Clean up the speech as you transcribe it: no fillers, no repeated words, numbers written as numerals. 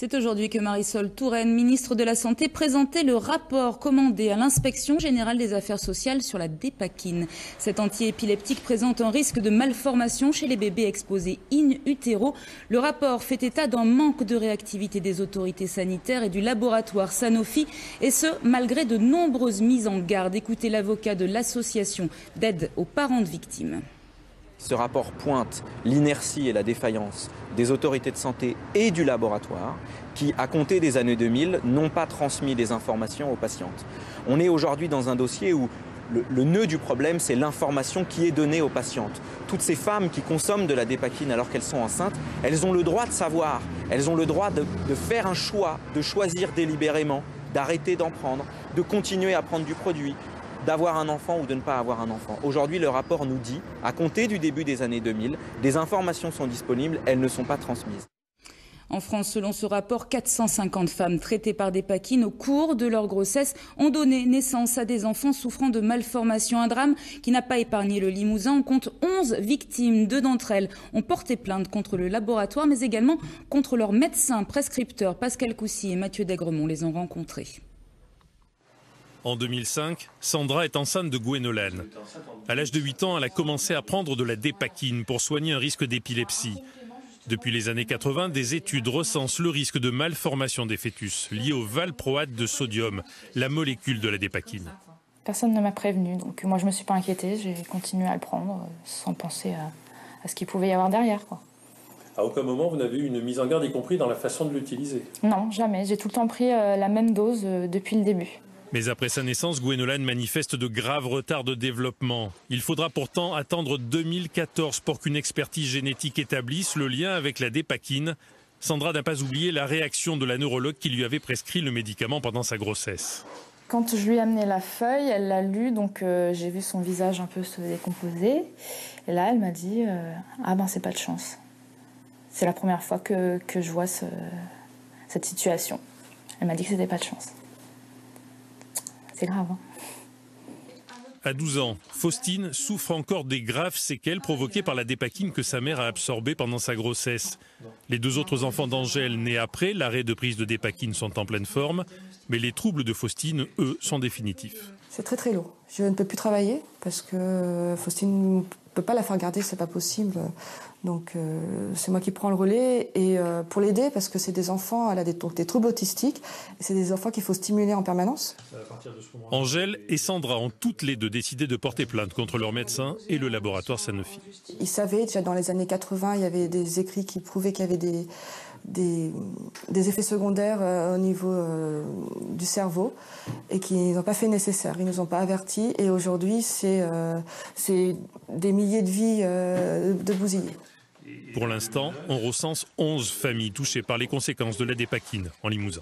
C'est aujourd'hui que Marisol Touraine, ministre de la Santé, présentait le rapport commandé à l'Inspection générale des affaires sociales sur la dépakine. Cet antiépileptique présente un risque de malformation chez les bébés exposés in utero. Le rapport fait état d'un manque de réactivité des autorités sanitaires et du laboratoire Sanofi, et ce, malgré de nombreuses mises en garde. Écoutez l'avocat de l'association d'aide aux parents de victimes. Ce rapport pointe l'inertie et la défaillance des autorités de santé et du laboratoire qui, à compter des années 2000, n'ont pas transmis des informations aux patientes. On est aujourd'hui dans un dossier où le nœud du problème, c'est l'information qui est donnée aux patientes. Toutes ces femmes qui consomment de la dépakine alors qu'elles sont enceintes, elles ont le droit de savoir, elles ont le droit de faire un choix, de choisir délibérément, d'arrêter d'en prendre, de continuer à prendre du produit, d'avoir un enfant ou de ne pas avoir un enfant. Aujourd'hui, le rapport nous dit, à compter du début des années 2000, des informations sont disponibles, elles ne sont pas transmises. En France, selon ce rapport, 450 femmes traitées par dépakine au cours de leur grossesse ont donné naissance à des enfants souffrant de malformations. Un drame qui n'a pas épargné le Limousin. On compte 11 victimes. 2 d'entre elles ont porté plainte contre le laboratoire, mais également contre leurs médecins prescripteurs. Pascal Coussy et Mathieu Daigremont les ont rencontrés. En 2005, Sandra est enceinte de Gwénolène. À l'âge de 8 ans, elle a commencé à prendre de la dépakine pour soigner un risque d'épilepsie. Depuis les années 80, des études recensent le risque de malformation des fœtus lié au valproate de sodium, la molécule de la dépakine. Personne ne m'a prévenu, donc moi je ne me suis pas inquiétée, j'ai continué à le prendre sans penser à ce qu'il pouvait y avoir derrière, quoi. À aucun moment vous n'avez eu une mise en garde, y compris dans la façon de l'utiliser? Non, jamais. J'ai tout le temps pris la même dose depuis le début. Mais après sa naissance, Gwénolène manifeste de graves retards de développement. Il faudra pourtant attendre 2014 pour qu'une expertise génétique établisse le lien avec la dépakine. Sandra n'a pas oublié la réaction de la neurologue qui lui avait prescrit le médicament pendant sa grossesse. Quand je lui ai amené la feuille, elle l'a lu, donc j'ai vu son visage un peu se décomposer. Et là, elle m'a dit ah ben c'est pas de chance. C'est la première fois que je vois cette situation. Elle m'a dit que c'était pas de chance. C'est grave. Hein. À 12 ans, Faustine souffre encore des graves séquelles provoquées par la dépakine que sa mère a absorbée pendant sa grossesse. Les 2 autres enfants d'Angèle, nés après l'arrêt de prise de dépakine, sont en pleine forme, mais les troubles de Faustine, eux, sont définitifs. C'est très très lourd. Je ne peux plus travailler parce que Faustine ne peut pas la faire garder, c'est pas possible. Donc c'est moi qui prends le relais et pour l'aider parce que c'est des enfants, elle a des troubles autistiques et c'est des enfants qu'il faut stimuler en permanence. Angèle et Sandra ont toutes les 2 décidé de porter plainte contre leur médecin et le laboratoire Sanofi. Ils savaient déjà dans les années 80, il y avait des écrits qui prouvaient qu'il y avait des effets secondaires au niveau du cerveau et qu'ils n'ont pas fait nécessaire, ils ne nous ont pas avertis et aujourd'hui c'est des milliers de vies de bousillées. Pour l'instant, on recense 11 familles touchées par les conséquences de la dépakine en Limousin.